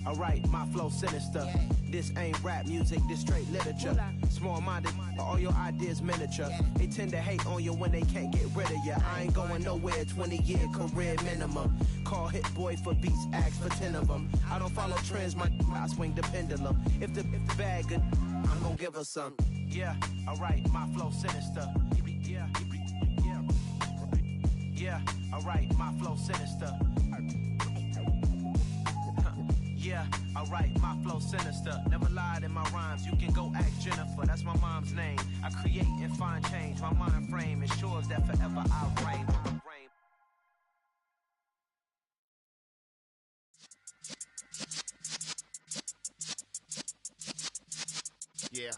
Alright, my flow sinister. This ain't rap music, this straight literature. Small-minded, all your ideas miniature. They tend to hate on you when they can't get rid of you. I ain't going nowhere, 20-year career minimum. Call Hit Boy for beats, ask for 10 of them. I don't follow trends, I swing the pendulum. If the bag good, I'm gonna give her some. Yeah, alright, my flow sinister. Yeah, alright, my flow sinister. Yeah, alright, my flow sinister. Never lied in my rhymes, you can go ask Jennifer. That's my mom's name. I create and find change. My mind frame ensures that forever I reign. Yeah.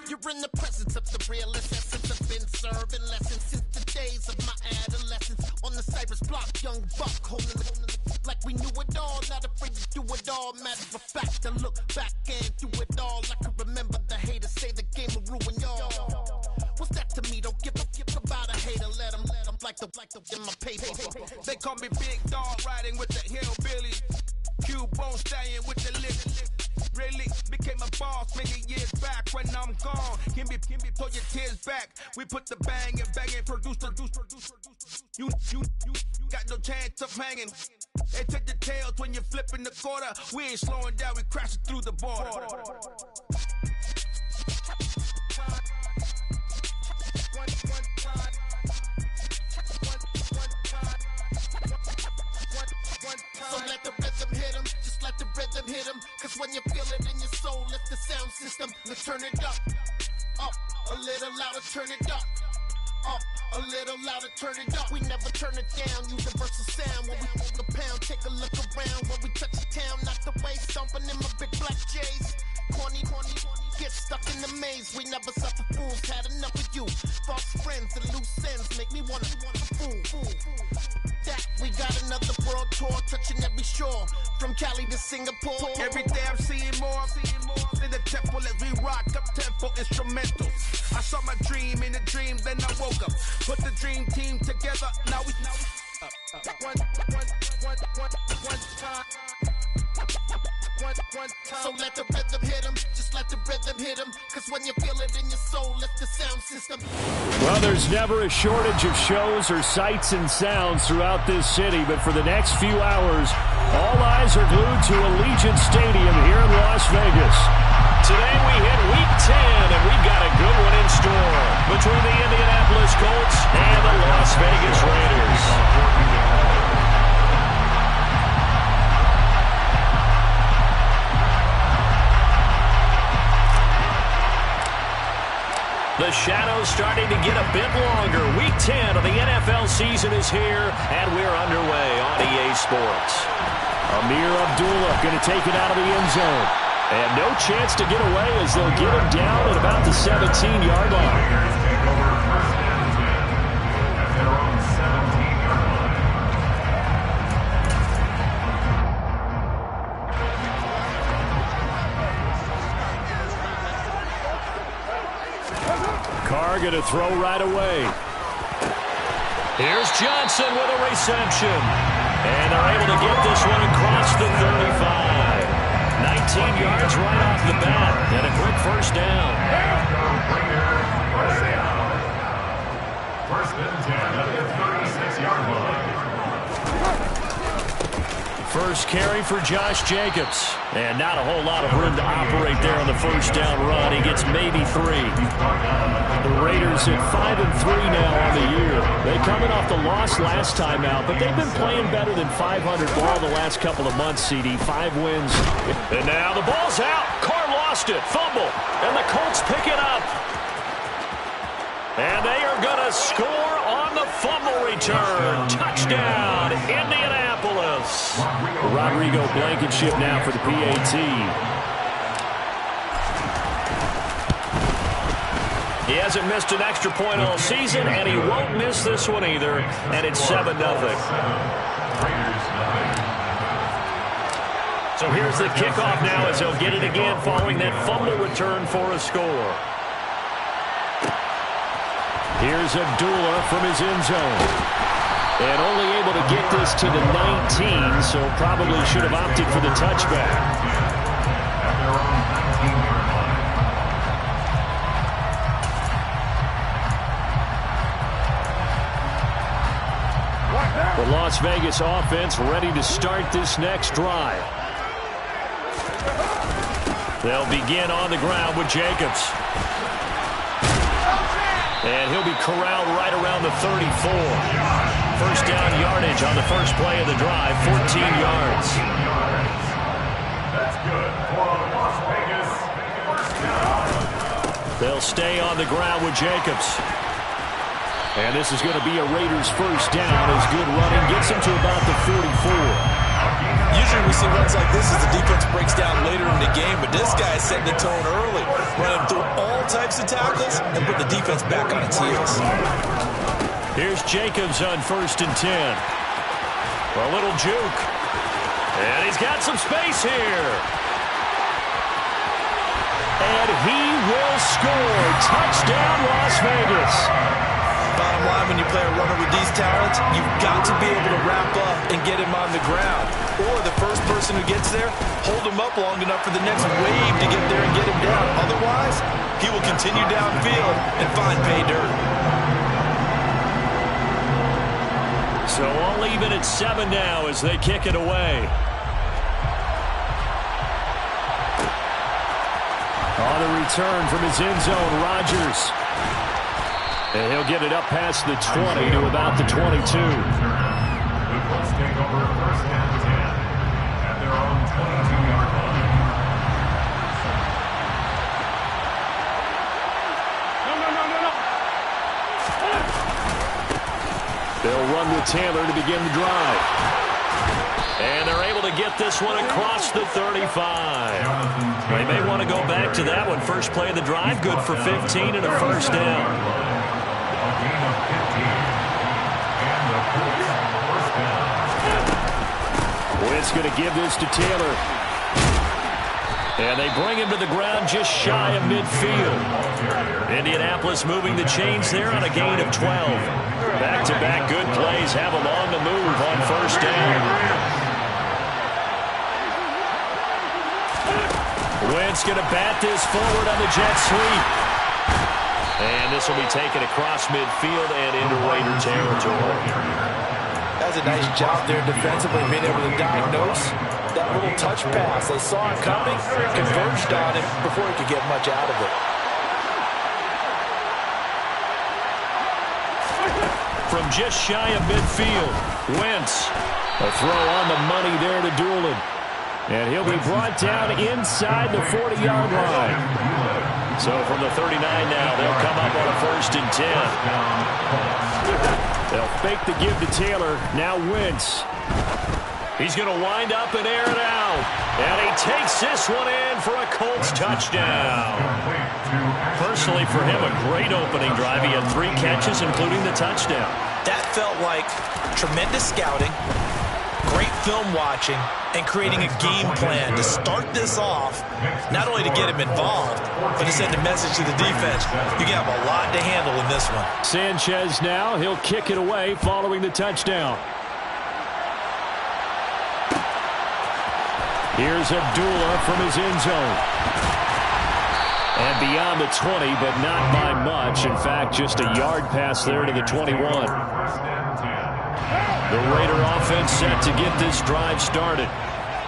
You're in the presence of the realest essence. I've been serving lessons since the days of my adolescence. On the Cypress block, young buck holding it like we knew it all. Not afraid to do it all. Matter of fact, I look back and do it all. I can remember the haters say the game will ruin y'all. What's that to me? Don't give about a hater. Let them like the in my paper. They call me Big Dog, riding with the hillbilly. Q-Bone stallion with the lip. Really became a boss many years back. When I'm gone, can be pull your tears back. We put the bang and produce. You got no chance of hanging. They take the tails when you're flipping the quarter. We ain't slowing down, we crashing through the border. So let the rhythm hit him, just let the rhythm hit him. Cause when you feel it in your soul, lift the sound system. Let's turn it up, a little louder, turn it up, a little louder, turn it up. We never turn it down, universal sound. When we hold the pound, take a look around. When we touch the town, not the way, stomping in my big black J's. Corny, get stuck in the maze. We never suffer fools, had enough of you. False friends and loose ends make me wanna fool. That we got another world tour, touching every shore, from Cali to Singapore. Every day I'm seeing more in the temple as we rock up tempo instrumentals. I saw my dream in a dream, then I woke up. Put the dream team together, now we one time. So let the rhythm hit him, just let the rhythm hit him. Cause when you feel it in your soul, lift the sound system. Well, there's never a shortage of shows or sights and sounds throughout this city, but for the next few hours, all eyes are glued to Allegiant Stadium here in Las Vegas. Today we hit Week 10, and we've got a good one in store between the Indianapolis Colts and the Las Vegas Raiders. The shadow's starting to get a bit longer. Week 10 of the NFL season is here, and we're underway on EA Sports. Amir Abdullah going to take it out of the end zone. And no chance to get away as they'll get him down at about the 17-yard line. Carr going to throw right away. Here's Johnson with a reception. And they're able to get this one across the 35. 19 yards right off the bat. And a quick first down. First and 10 at the 36-yard line. First carry for Josh Jacobs. And not a whole lot of room to operate there on the first down run. He gets maybe 3. The Raiders at 5-3 now on the year. They coming off the loss last time out, but they've been playing better than 500 ball the last couple of months, CD. 5 wins. And now the ball's out. Carr lost it. Fumble. And the Colts pick it up. And they are going to score on the fumble return. Touchdown, Indianapolis. Rodrigo Blankenship now for the PAT. He hasn't missed an extra point all season, and he won't miss this one either. And it's 7-0. So here's the kickoff now as they'll get it again following that fumble return for a score. Here's Abdullah from his end zone. And only able to get this to the 19, so probably should have opted for the touchback. The Las Vegas offense ready to start this next drive. They'll begin on the ground with Jacobs. And he'll be corralled right around the 34. First down yardage on the first play of the drive, 14 yards. That's good for Las Vegas. First down. They'll stay on the ground with Jacobs. And this is going to be a Raiders first down as good running gets him to about the 44. Usually we see runs like this as the defense breaks down later in the game, but this guy is setting the tone early, running through all types of tackles and put the defense back on its heels. Here's Jacobs on 1st and 10. A little juke. And he's got some space here. And he will score. Touchdown, Las Vegas. Bottom line, when you play a runner with these talents, you've got to be able to wrap up and get him on the ground. Or the first person who gets there, hold him up long enough for the next wave to get there and get him down. Otherwise, he will continue downfield and find pay dirt. So all even at 7 now as they kick it away. On the return from his end zone, Rodgers. And he'll get it up past the 20 to about the 22. The Colts take over 1st and 10 at their own 22-yard line. They'll run with Taylor to begin the drive. And they're able to get this one across the 35. They may want to go back to that one. First play of the drive, good for 15 and a first down. Wentz going to give this to Taylor. And they bring him to the ground just shy of midfield. Indianapolis moving the chains there on a gain of 12. Back-to-back good plays have them on the move on first down. Wentz going to bat this forward on the jet sweep. And this will be taken across midfield and into Raider territory. That's a nice job there defensively, being able to diagnose that little touch pass. They saw it coming, converged on him before he could get much out of it. From just shy of midfield, Wentz. A throw on the money there to Doolin. And he'll be brought down inside the 40-yard line. So from the 39 now, they'll come up on a 1st and 10. They'll fake the give to Taylor. Now Wentz. He's going to wind up and air it out. And he takes this one in for a Colts touchdown. Personally, for him, a great opening drive. He had 3 catches, including the touchdown. That felt like tremendous scouting, great film watching, and creating a game plan to start this off, not only to get him involved, but to send a message to the defense. You have a lot to handle in this one. Sanchez now, he'll kick it away following the touchdown. Here's Abdullah from his end zone. And beyond the 20, but not by much. In fact, just a yard pass there to the 21. The Raider offense set to get this drive started.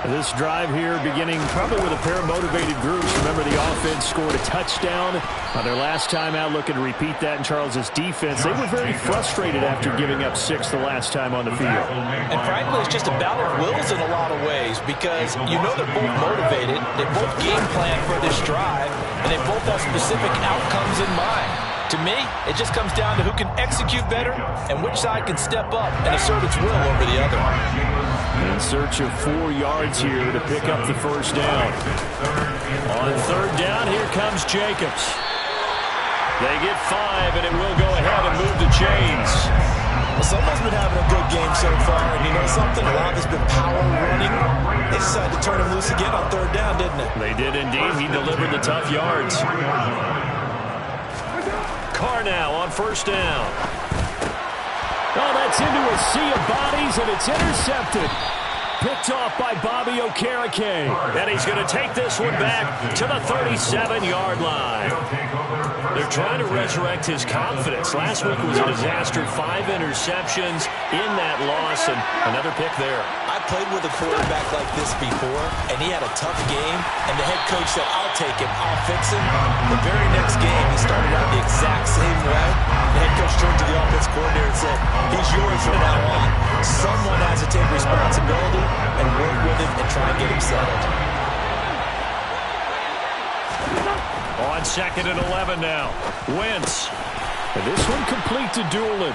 This drive here beginning probably with a pair of motivated groups. Remember, the offense scored a touchdown on their last time out, looking to repeat that in Charles's defense. They were very frustrated after giving up 6 the last time on the field. And frankly, it's just a battle of wills in a lot of ways, because you know they're both motivated, they both game plan for this drive, and they both have specific outcomes in mind. To me, it just comes down to who can execute better and which side can step up and assert its will over the other. In search of 4 yards here to pick up the first down. On 3rd down, here comes Jacobs. They get 5, and it will go ahead and move the chains. Well, someone's been having a good game so far, and you know something? A lot of it's been power running. They decided to turn him loose again on 3rd down, didn't it? They did indeed. He delivered the tough yards. Carr now on 1st down. On that's into a sea of bodies, and it's intercepted. Picked off by WK10. And he's going to take this one back to the 37-yard line. They're trying to resurrect his confidence. Last week was a disaster. 5 interceptions in that loss, and another pick there. I played with a quarterback like this before, and he had a tough game, and the head coach said, I'll take him, I'll fix him. The very next game, he started out the exact same way. The head coach turned to the offense coordinator and said, he's yours from now on. Someone has to take responsibility and work with him and try and get him settled. On 2nd and 11 now. Wentz. And this one complete to Doolin.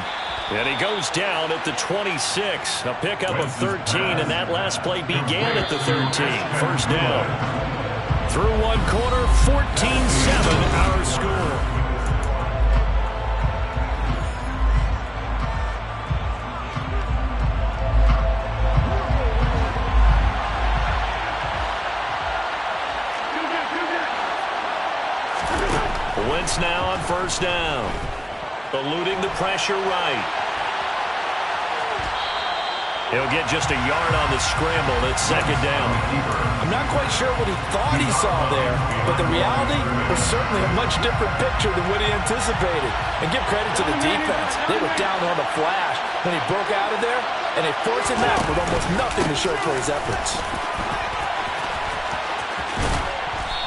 And he goes down at the 26. A pickup of 13, and that last play began at the 13. First down. Through one quarter, 14-7 our score. Wentz now on first down. Eluding the pressure right. He'll get just a yard on the scramble. It's second down. I'm not quite sure what he thought he saw there, but the reality was certainly a much different picture than what he anticipated. And give credit to the defense. They were down on the flash when he broke out of there, and they forced him out with almost nothing to show for his efforts.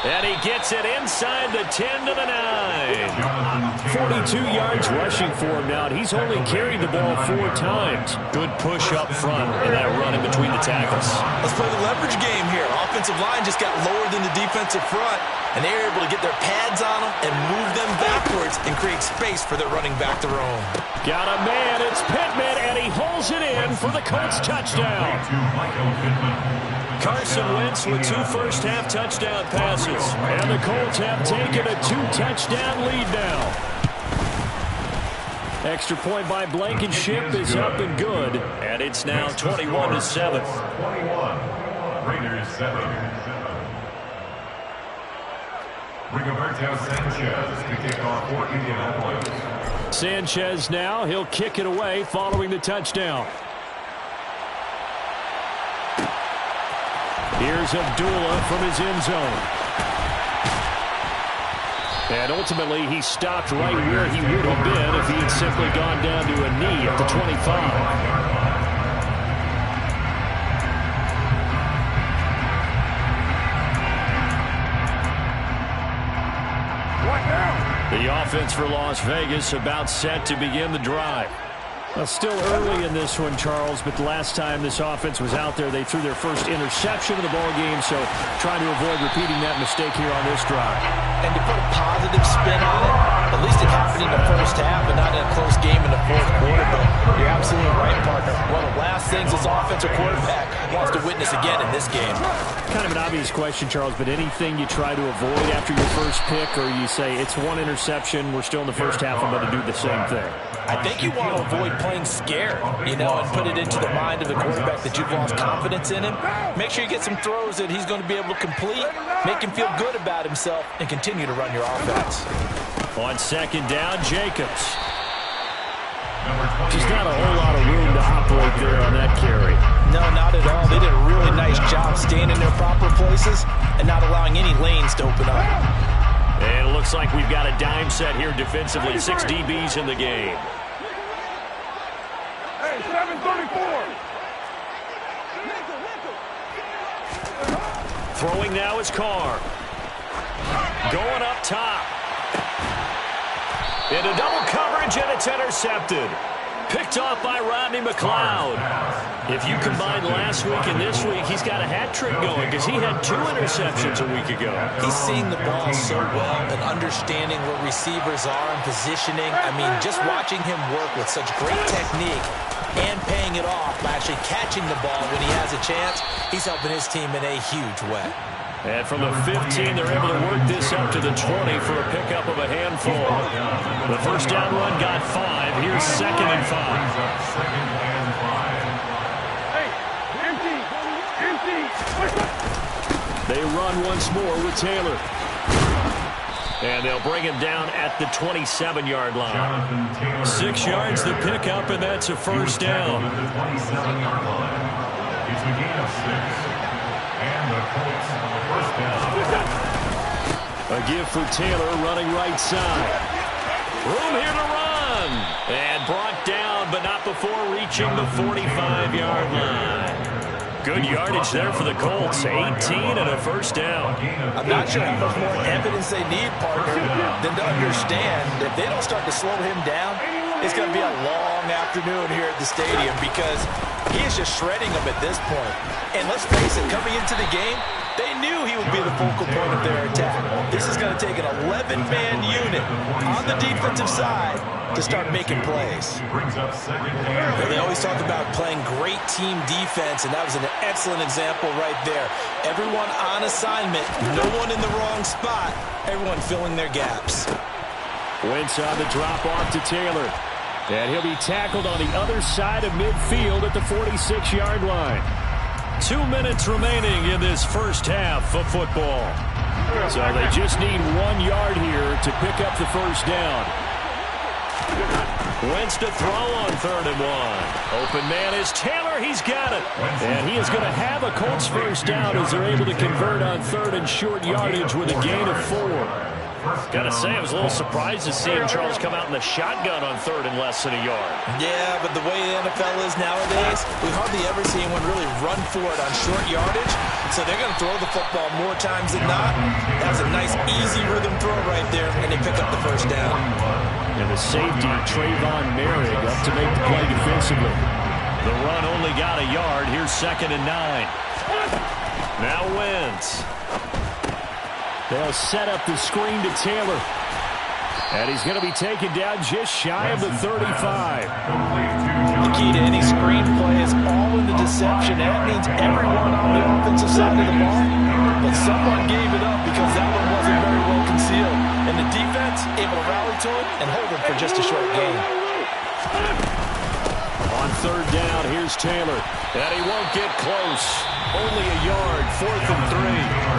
And he gets it inside the 10 to the 9. 42 yards rushing for him now. He's only carried the ball 4 times. Good push up front and that run in between the tackles. Let's play the leverage game here. Offensive line just got lower than the defensive front, and they were able to get their pads on them and move them backwards and create space for their running back to roam. Got a man. It's Pittman, and he holds it in for the Colts touchdown. Carson Wentz with 2 first-half touchdown passes. And the Colts have taken a 2-touchdown lead now. Extra point by Blankenship is up and good. And it's now 21-7. 21. Raiders 7. Rigoberto Sanchez to kick off for Indianapolis. Sanchez now. He'll kick it away following the touchdown. Here's Abdullah from his end zone. And ultimately, he stopped right where he would have been if he had simply gone down to a knee at the 25. The offense for Las Vegas about set to begin the drive. Well, still early in this one, Charles, but the last time this offense was out there, they threw their first interception of the ball game, so trying to avoid repeating that mistake here on this drive. And to put a positive spin on it, at least it happened in the first half and not in a close game in the fourth quarter, but you're absolutely right, partner. One of the last things this offensive quarterback wants to witness again in this game. Kind of an obvious question, Charles, but anything you try to avoid after your first pick, or you say it's 1 interception, we're still in the first half, I'm going to do the same thing? I think you want to avoid playing scared, and put it into the mind of the quarterback that you've lost confidence in him. Make sure you get some throws that he's going to be able to complete, make him feel good about himself, and continue to run your offense. On second down, Jacobs. Just not a whole lot of room to operate there on that carry. No, not at all. They did a really nice job staying in their proper places and not allowing any lanes to open up. And it looks like we've got a dime set here defensively. 6 DBs in the game. Hey, 734. Throwing now is Carr. Going up top. Into double coverage, and it's intercepted. Picked off by Rodney McLeod. If you combine last week and this week, he's got a hat trick going because he had 2 interceptions a week ago. He's seeing the ball so well and understanding where receivers are and positioning. I mean, just watching him work with such great technique and paying it off by actually catching the ball when he has a chance, he's helping his team in a huge way. And from the 15, they're able to work this up to the 20 for a pickup of a handful. The first down run got 5. Here's 2nd and 5. Hey, empty. They run once more with Taylor. And they'll bring him down at the 27-yard line. 6 yards to pick up, and that's a first down. At the 27-yard line. It's a gain of 6. And the Colts on the first down. A give for Taylor running right side. Room here to run. And brought down, but not before reaching the 45-yard line. Good yardage there for the Colts. 18 and a first down. I'm not sure how much more evidence they need, partner, than to understand that if they don't start to slow him down, it's going to be a long afternoon here at the stadium because he is just shredding them at this point. And let's face it, coming into the game, they knew he would be the focal point of their attack. This is going to take an 11-man unit on the defensive side to start making plays. They always talk about playing great team defense, and that was an excellent example right there. Everyone on assignment, no one in the wrong spot, everyone filling their gaps. Wentz on the drop-off to Taylor. And he'll be tackled on the other side of midfield at the 46-yard line. 2 minutes remaining in this first half of football. So they just need 1 yard here to pick up the first down. Wentz to throw on 3rd and 1. Open man is Taylor. He's got it. And he is going to have a Colts first down as they're able to convert on 3rd and short yardage with a gain of 4. Gotta say, I was a little surprised to see him, Charles, come out in the shotgun on 3rd and less than a yard. Yeah, but the way the NFL is nowadays, we hardly ever see anyone really run for it on short yardage. So they're going to throw the football more times than not. That was a nice, easy rhythm throw right there, and they pick up the first down. And the safety, Trayvon Merrick, up to make the play defensively. The run only got a yard. Here's 2nd and 9. Now Wentz. They'll set up the screen to Taylor. And he's going to be taken down just shy of the 35. The key to any screen play is all in the deception. That means everyone on the offensive side of the ball. But someone gave it up because that one wasn't very well concealed. And the defense able to rally to it and hold it for just a short gain. On 3rd down, here's Taylor. And he won't get close. Only a yard, 4th and 3.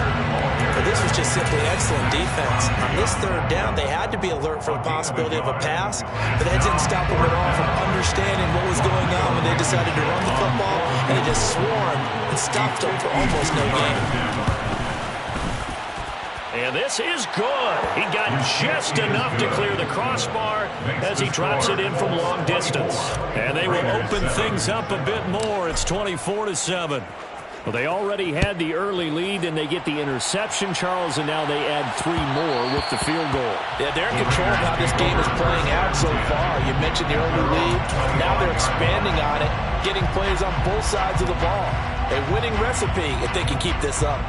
But this was just simply excellent defense. On this 3rd down, they had to be alert for the possibility of a pass, but that didn't stop them at all from understanding what was going on when they decided to run the football, and they just swarmed and stopped them for almost no gain. And this is good. He got just enough to clear the crossbar as he drops it in from long distance. And they will open things up a bit more. It's 24-7. Well, they already had the early lead, and they get the interception, Charles, and now they add 3 more with the field goal. Yeah, they're in control of how this game is playing out so far. You mentioned the early lead. Now they're expanding on it, getting plays on both sides of the ball. A winning recipe if they can keep this up.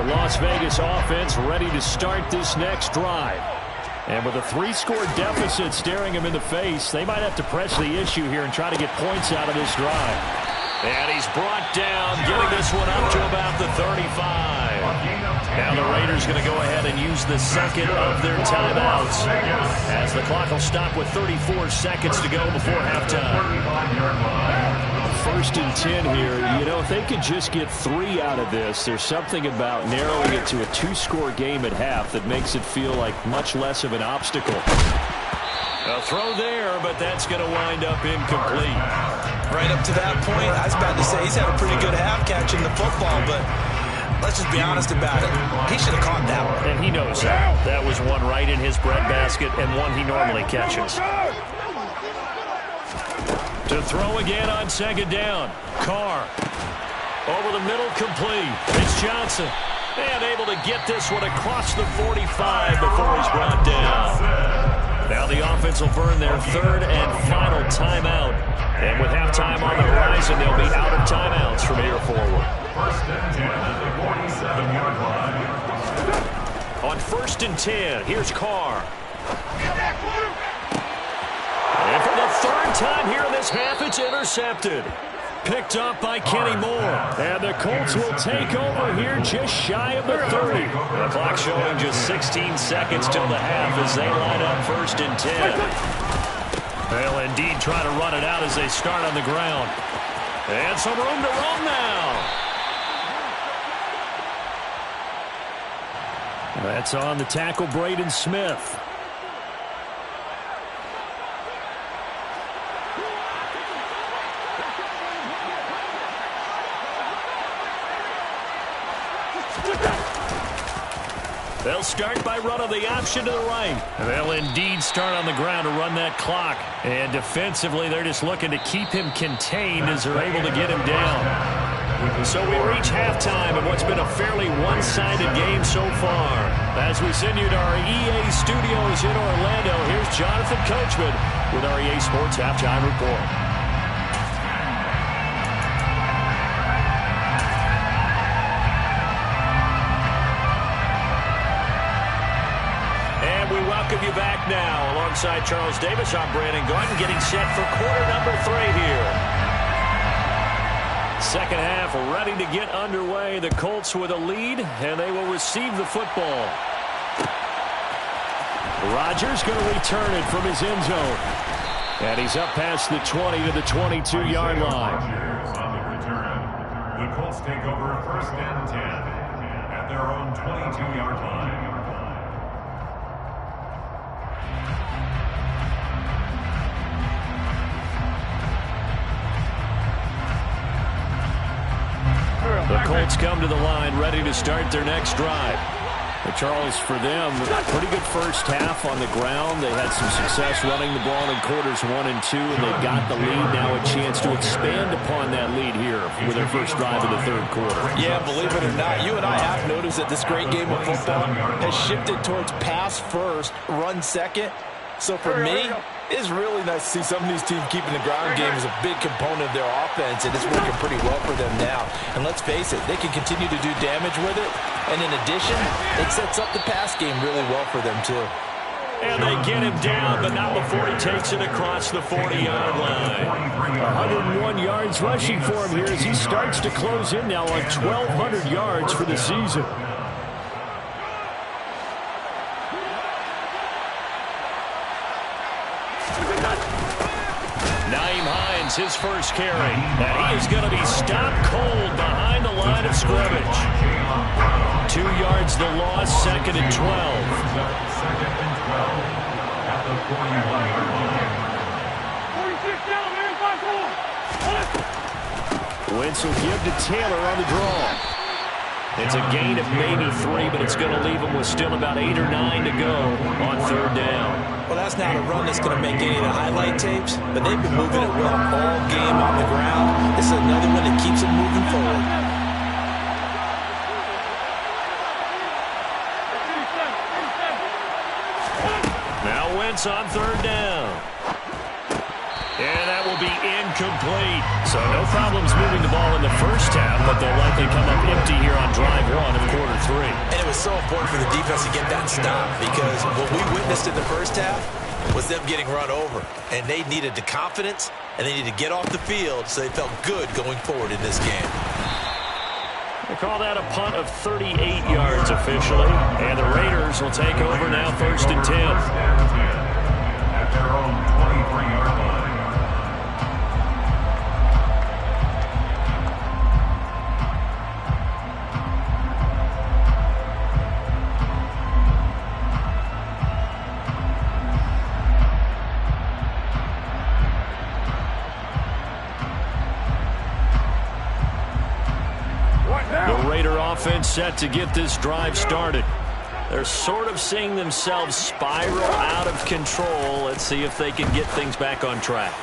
Las Vegas offense ready to start this next drive. And with a 3-score deficit staring him in the face, they might have to press the issue here and try to get points out of this drive. And he's brought down, getting this one up to about the 35. Now the Raiders going to go ahead and use the second of their timeouts as the clock will stop with 34 seconds to go before halftime. 1st and 10 here. You know, if they could just get 3 out of this, there's something about narrowing it to a 2-score game at half that makes it feel like much less of an obstacle. A throw there, but that's going to wind up incomplete. Right up to that point, I was about to say he's had a pretty good half catching the football, but let's just be honest about it. He should have caught that one. And he knows that. That was one right in his breadbasket and one he normally catches. To throw again on 2nd down. Carr. Over the middle, complete. It's Johnson. And able to get this one across the 45 before he's brought down. Now the offense will burn their 3rd and final timeout. And with halftime on the horizon, they'll be out of timeouts from here forward. 1st and 10 at the 47-yard line. On 1st and 10, here's Carr. And for the 3rd time here in this half, it's intercepted. picked up by Kenny Moore. And the Colts will take over here just shy of the 30. The clock showing just 16 seconds till the half as they line up 1st and 10. They'll indeed try to run it out as they start on the ground. And some room to roam now. That's on the tackle, Braden Smith. They'll start by running the option to the right. They'll indeed start on the ground to run that clock. And defensively, they're just looking to keep him contained as they're able to get him down. So we reach halftime in what's been a fairly one-sided game so far. As we send you to our EA studios in Orlando, here's Jonathan Coachman with our EA Sports Halftime Report. Welcome you back now. Alongside Charles Davis, I'm Brandon Gordon, getting set for quarter number 3 here. Second half ready to get underway. The Colts with a lead, and they will receive the football. Rodgers going to return it from his end zone. And he's up past the 20 to the 22-yard line. On the return, the Colts take over 1st and 10 at their own 22-yard line. The Colts come to the line ready to start their next drive. But Charles, for them, pretty good first half on the ground. They had some success running the ball in quarters 1 and 2, and they got the lead. Now a chance to expand upon that lead here with their first drive of the 3rd quarter. Yeah, believe it or not, you and I have noticed that this great game of football has shifted towards pass first, run second. So for me, it's really nice to see some of these teams keeping the ground game as a big component of their offense, and it's working pretty well for them now. And let's face it, they can continue to do damage with it. And in addition, it sets up the pass game really well for them, too. And they get him down, but not before he takes it across the 40-yard line. 101 yards rushing for him here as he starts to close in now on 1,200 yards for the season. His first carry, and he is going to be stopped cold behind the line of scrimmage. 2 yards the loss, 2nd and 12. 2nd and 12 at the 41-yard line. Wentz will give to Taylor on the draw. It's a gain of maybe 3, but it's going to leave him with still about 8 or 9 to go on 3rd down. Well, that's not a run that's going to make any of the highlight tapes, but they've been moving it well all game on the ground. This is another one that keeps them moving forward. Now Wentz on 3rd down. And that will be incomplete. So no problems moving the ball in the first half, but they'll likely come up empty here on drive 1 of quarter 3. And it was so important for the defense to get that stop, because what we witnessed in the first half was them getting run over. And they needed the confidence, and they needed to get off the field so they felt good going forward in this game. They call that a punt of 38 yards officially. And the Raiders will take over now 1st and 10. At their own 23-yard line. Offense set to get this drive started. They're sort of seeing themselves spiral out of control. Let's see if they can get things back on track.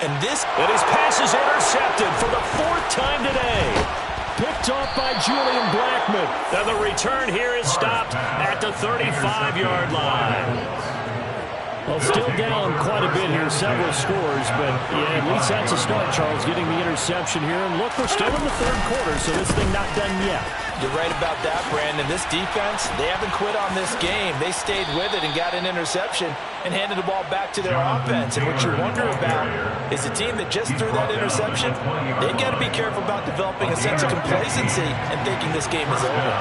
And his pass is intercepted for the 4th time today. Picked off by Julian Blackmon. And the return here is stopped at the 35-yard line. Well, still down quite a bit here, several scores, but yeah, at least that's a start, Charles, getting the interception here. And look, we're still in the 3rd quarter, so this thing not done yet. You're right about that, Brandon. This defense, they haven't quit on this game. They stayed with it and got an interception and handed the ball back to their offense. And what you wonder about is a team that just threw that interception, they've got to be careful about developing a sense of complacency and thinking this game is over.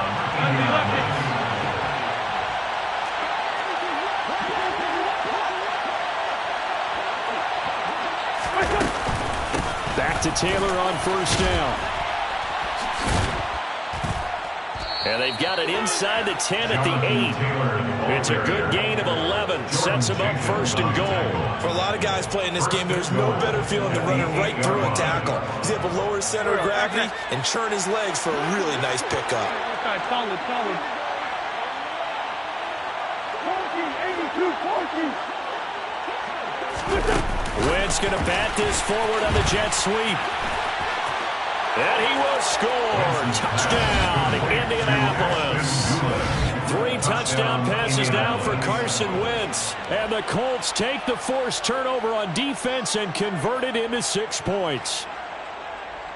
Back to Taylor on first down. And they've got it inside the 10 at the 8. It's a good gain of 11. Sets them up first and goal. For a lot of guys playing this game, there's no better feeling than running right through a tackle. He's able to lower his center of gravity and churn his legs for a really nice pickup. Okay, solid. 82-40. Wentz going to bat this forward on the jet sweep. And he will score. Touchdown, Indianapolis. 3 touchdown passes now for Carson Wentz. And the Colts take the forced turnover on defense and convert it into 6 points.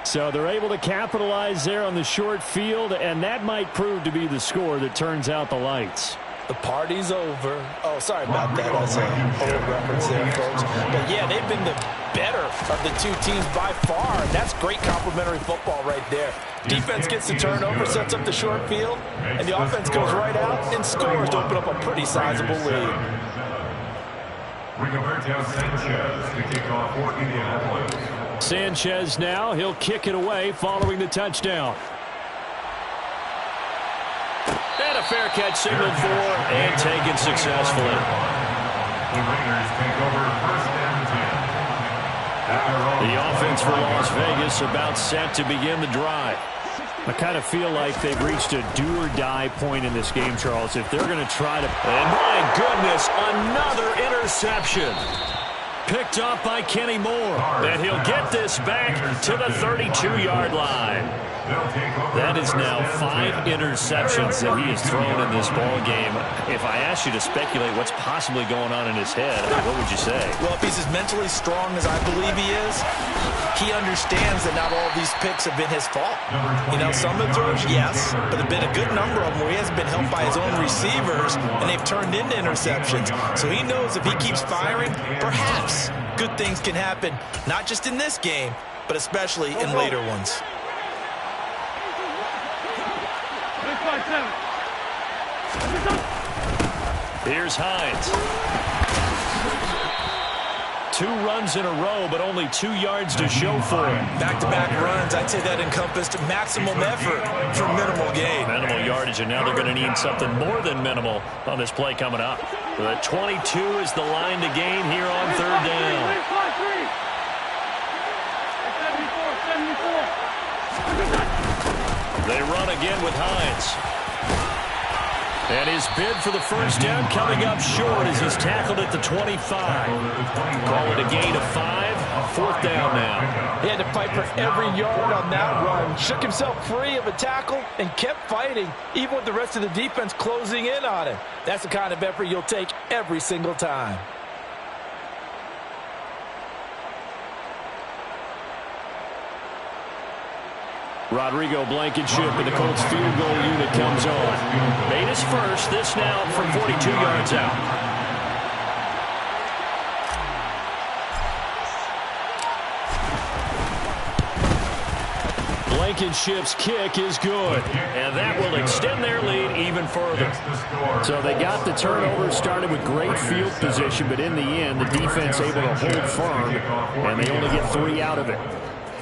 So they're able to capitalize there on the short field, and that might prove to be the score that turns out the lights. The party's over. Oh, sorry about that. That's an old reference there, folks. But, yeah, they've been the better of the two teams by far. And that's great complimentary football right there. Defense gets the turnover, sets up the short field, and the offense goes right out and scores to open up a pretty sizable lead. Rigoberto Sanchez to kick off for Indianapolis. Sanchez now. He'll kick it away following the touchdown. And a fair catch signaled for and taken successfully. The Raiders take over first and 10. The offense for Las Vegas about set to begin the drive. I kind of feel like they've reached a do-or-die point in this game, Charles. If they're going to try to... And my goodness, another interception. Picked up by Kenny Moore. And he'll get this back to the 32-yard line. That is now 5 interceptions that he has thrown in this ball game. If I asked you to speculate what's possibly going on in his head, what would you say? Well, if he's as mentally strong as I believe he is, he understands that not all of these picks have been his fault. You know, some of the throws, yes, but there have been a good number of them where he hasn't been helped by his own receivers, and they've turned into interceptions. So he knows if he keeps firing, perhaps good things can happen, not just in this game, but especially in later ones. Here's Hines. 2 runs in a row, but only 2 yards to show for it. Back-to-back runs, I'd say that encompassed maximum effort for minimal gain. Minimal yardage, and now they're going to need something more than minimal on this play coming up. The 22 is the line to gain here on 3rd down. They run again with Hines. And his bid for the first down coming up short as he's tackled at the 25. Call it a gain of 5. 4th down now. He had to fight for every yard on that run. Shook himself free of a tackle and kept fighting, even with the rest of the defense closing in on him. That's the kind of effort you'll take every single time. Rodrigo Blankenship and the Colts field goal unit comes on. Made his first. This now from 42 yards out. Blankenship's kick is good, and that will extend their lead even further. So they got the turnover, started with great field position, but in the end, the defense able to hold firm, and they only get 3 out of it.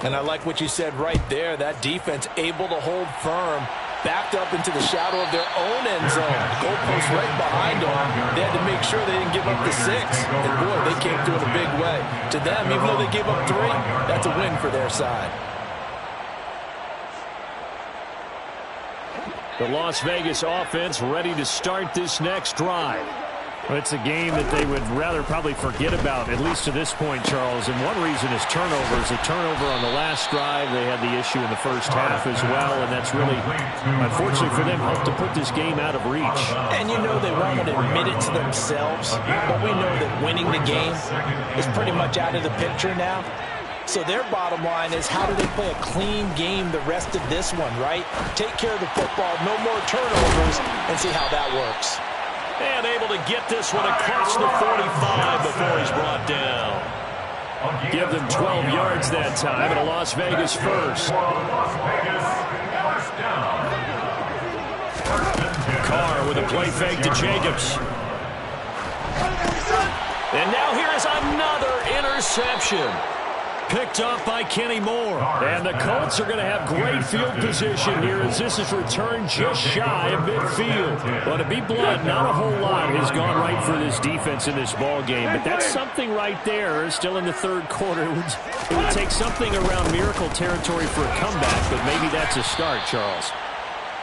And I like what you said right there. That defense able to hold firm, backed up into the shadow of their own end zone. Goalpost right behind them. They had to make sure they didn't give up the 6. And boy, they came through in a big way. To them, even though they gave up 3, that's a win for their side. The Las Vegas offense ready to start this next drive. It's a game that they would rather probably forget about, at least to this point, Charles. And one reason is turnovers. A turnover on the last drive. They had the issue in the first half as well, and that's really, unfortunately for them, helped to put this game out of reach. And you know they won't admit it to themselves, but we know that winning the game is pretty much out of the picture now. So their bottom line is, how do they play a clean game the rest of this one, right? Take care of the football, no more turnovers, and see how that works. And able to get this one across the 45 before he's brought down. Give them 12 yards that time, and a Las Vegas first. Carr with a play fake to Jacobs. And now here is another interception. Picked up by Kenny Moore. And the Colts are going to have great field position here as this is returned just shy of midfield. Well, to be blunt, not a whole lot has gone right for this defense in this ball game. But that's something right there. Still in the third quarter. It would take something around miracle territory for a comeback, but maybe that's a start, Charles.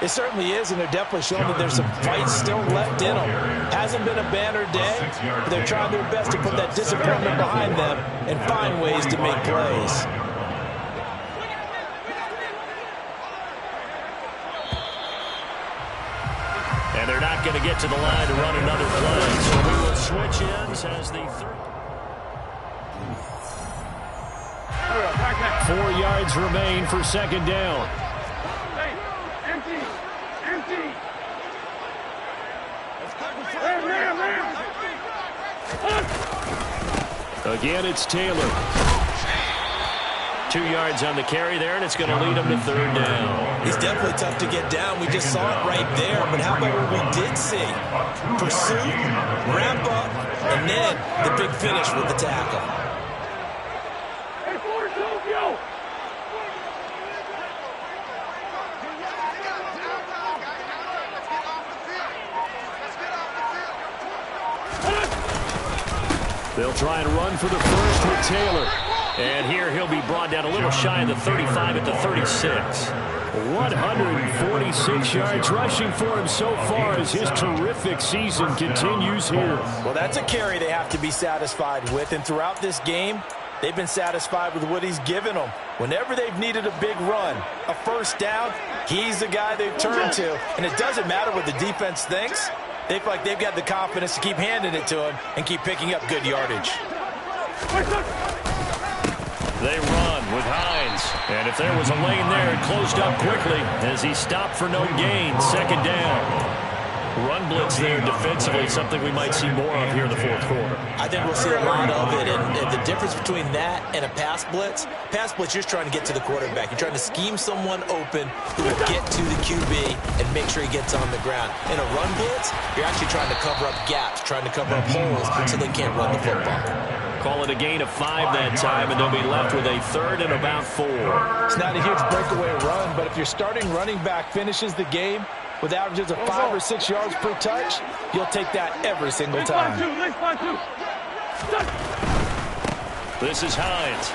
It certainly is, and they're definitely showing that there's some fight still left in them. Hasn't been a banner day, but they're trying their best to put that disappointment behind them and find ways to make plays. And they're not going to get to the line to run another play, so we will switch ends as the third. 4 yards remain for second down. Again, it's Taylor. 2 yards on the carry there, and it's going to lead him to third down. He's definitely tough to get down. We just saw it right there. But how about what we did see? Pursuit, wrap up, and then the big finish with the tackle. They'll try and run for the first with Taylor. And here he'll be brought down a little shy of the 35 at the 36. 146 yards rushing for him so far as his terrific season continues here. Well, that's a carry they have to be satisfied with. And throughout this game, they've been satisfied with what he's given them. Whenever they've needed a big run, a first down, he's the guy they've turned to. And it doesn't matter what the defense thinks. They feel like they've got the confidence to keep handing it to him and keep picking up good yardage. They run with Hines. And if there was a lane there, it closed up quickly as he stopped for no gain. Second down. Run blitz there defensively, something we might see more of here in the fourth quarter. I think we'll see a lot of it. And the difference between that and a pass blitz, you're just trying to get to the quarterback. You're trying to scheme someone open who will get to the QB and make sure he gets on the ground. In a run blitz, you're actually trying to cover up gaps, trying to cover up holes so they can't run the football. Call it a gain of 5 that time, and they'll be left with a third and about 4. It's not a huge breakaway run, but if your starting running back finishes the game with averages of 5 or 6 yards per touch, you'll take that every single time. This is Hines.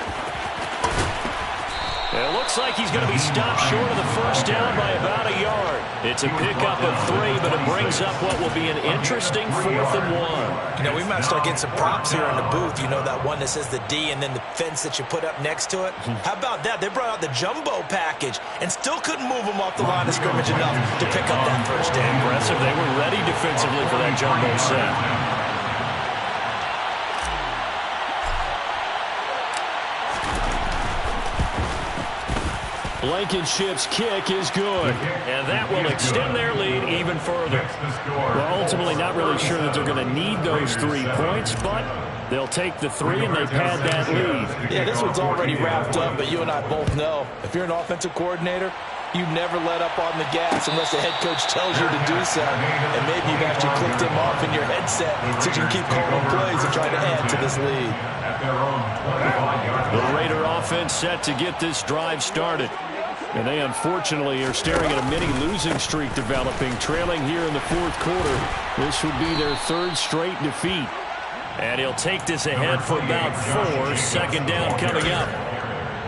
It looks like he's going to be stopped short of the first down by about a yard. It's a pickup of 3, but it brings up what will be an interesting 4th and 1. You know, we might start getting some props here in the booth. You know, that one that says the D and then the fence that you put up next to it? How about that? They brought out the jumbo package and still couldn't move them off the line of scrimmage enough to pick up that first down. Impressive. They were ready defensively for that jumbo set. Blankenship's kick is good, and that will extend their lead even further. Well, ultimately not really sure that they're going to need those 3 points, but they'll take the 3 and they pad that lead. Yeah, this one's already wrapped up, but you and I both know if you're an offensive coordinator, you never let up on the gas unless the head coach tells you to do so. And maybe you've actually clicked him off in your headset so you can keep calling plays and trying to add to this lead. The Raider offense set to get this drive started. And they unfortunately are staring at a mini losing streak developing, trailing here in the fourth quarter. This would be their 3rd straight defeat. And he'll take this ahead for about 4. Second down coming up.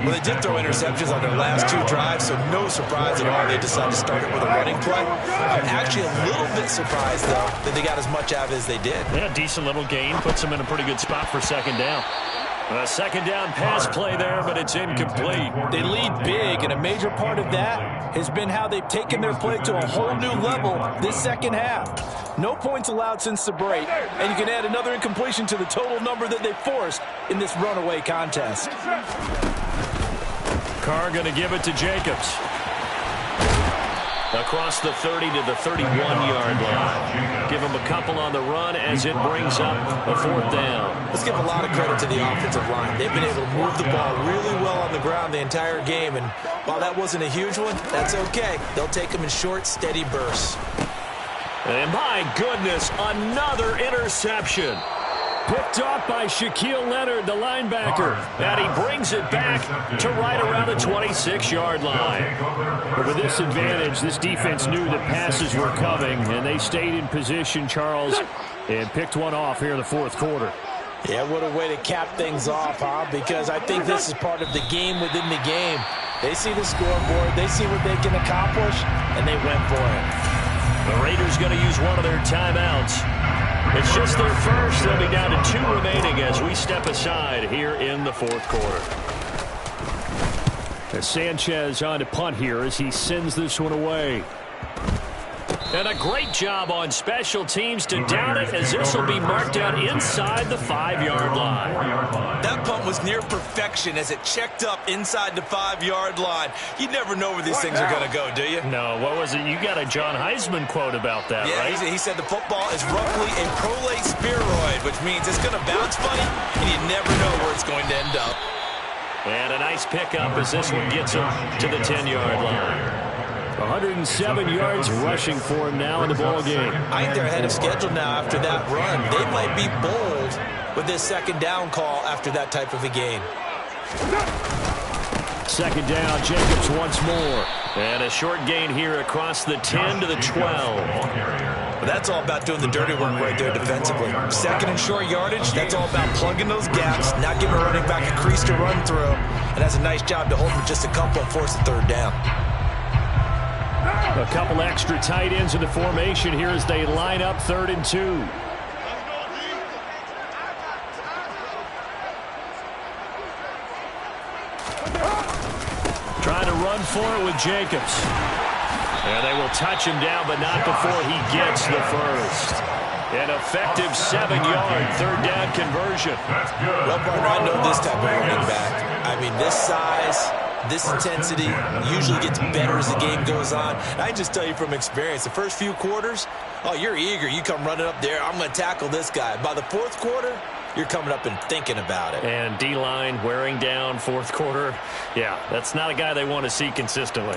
Well, they did throw interceptions on their last 2 drives, so no surprise at all they decided to start it with a running play. I'm actually a little bit surprised, though, that they got as much out of it as they did. Yeah, decent little gain. Puts them in a pretty good spot for second down. A second down pass play there, but it's incomplete. They lead big, and a major part of that has been how they've taken their play to a whole new level this second half. No points allowed since the break, and you can add another incompletion to the total number that they forced in this runaway contest. Carr going to give it to Jacobs. Across the 30 to the 31-yard line. Give him a couple on the run as it brings up a fourth down. Let's give a lot of credit to the offensive line. They've been able to move the ball really well on the ground the entire game, and while that wasn't a huge one, that's okay. They'll take them in short, steady bursts. And my goodness, another interception. Picked off by Shaquille Leonard, the linebacker. And he brings it back to right around the 26-yard line. But with this advantage, this defense knew that passes were coming, and they stayed in position, Charles, and picked one off here in the fourth quarter. Yeah, what a way to cap things off, huh? Because I think this is part of the game within the game. They see the scoreboard, they see what they can accomplish, and they went for it. The Raiders going to use one of their timeouts. It's just their first. They'll be down to 2 remaining as we step aside here in the fourth quarter. As Sanchez on to punt here as he sends this one away. And a great job on special teams to down it, as this will be marked out inside the 5-yard line. That punt was near perfection as it checked up inside the 5-yard line. You never know where these things are going to go, do you? No, what was it? You got a John Heisman quote about that, right? Yeah, he said the football is roughly a prolate spheroid, which means it's going to bounce funny, and you never know where it's going to end up. And a nice pickup as this one gets him to the 10-yard line. 107 yards rushing for him now in the ball game. I think they're ahead of schedule now after that run. They might be bold with this second down call after that type of a game. Second down, Jacobs once more. And a short gain here across the 10 to the 12. But that's all about doing the dirty work right there defensively. Second and short yardage, that's all about plugging those gaps, not giving a running back a crease to run through. And that's a nice job to hold him just a couple and force the third down. A couple extra tight ends in the formation here as they line up 3rd and 2. Trying to run for it with Jacobs. And they will touch him down, but not before he gets the first. An effective 7-yard 3rd down conversion. Well, partner, I know this type of running back. I mean, this size, this intensity usually gets better as the game goes on. And I just tell you from experience, the first few quarters, oh, you're eager. You come running up there, I'm going to tackle this guy. By the fourth quarter, you're coming up and thinking about it. And D-line wearing down fourth quarter. Yeah, that's not a guy they want to see consistently.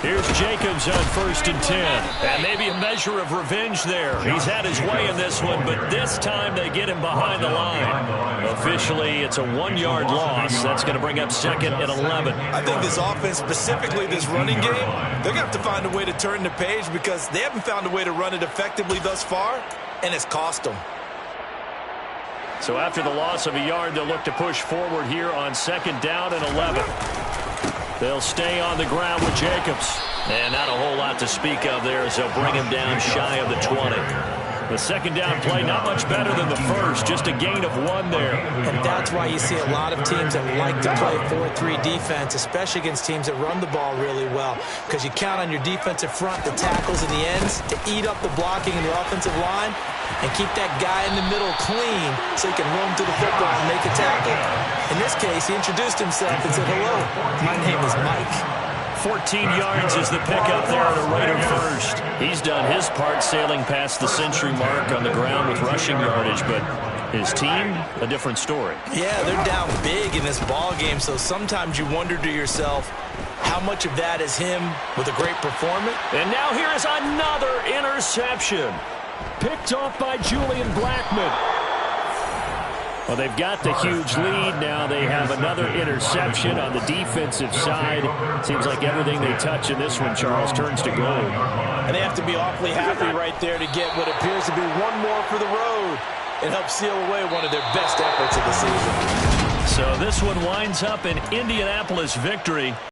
Here's Jacobs on 1st and 10. And maybe a measure of revenge there. He's had his way in this one, but this time they get him behind the line. Officially, it's a 1-yard loss. That's going to bring up 2nd and 11. I think this offense, specifically this running game, they're going to have to find a way to turn the page because they haven't found a way to run it effectively thus far, and it's cost them. So after the loss of a yard, they'll look to push forward here on 2nd down and 11. They'll stay on the ground with Jacobs. And not a whole lot to speak of there as they'll bring him down shy of the 20. The second down play not much better than the first, just a gain of 1 there. And that's why you see a lot of teams that like to play 4-3 defense, especially against teams that run the ball really well, because you count on your defensive front, the tackles and the ends, to eat up the blocking in the offensive line and keep that guy in the middle clean so he can run to the football and make a tackle. In this case, he introduced himself and said, "Hello, my name is Mike." 14 yards is the pickup there at a Raider first. He's done his part sailing past the century mark on the ground with rushing yardage, but his team, a different story. Yeah, they're down big in this ball game, so sometimes you wonder to yourself, how much of that is him with a great performance? And now here is another interception. Picked off by Julian Blackmon. Well, they've got the huge lead. Now they have another interception on the defensive side. Seems like everything they touch in this one, Charles, turns to gold. And they have to be awfully happy right there to get what appears to be one more for the road and help seal away one of their best efforts of the season. So this one winds up an Indianapolis victory.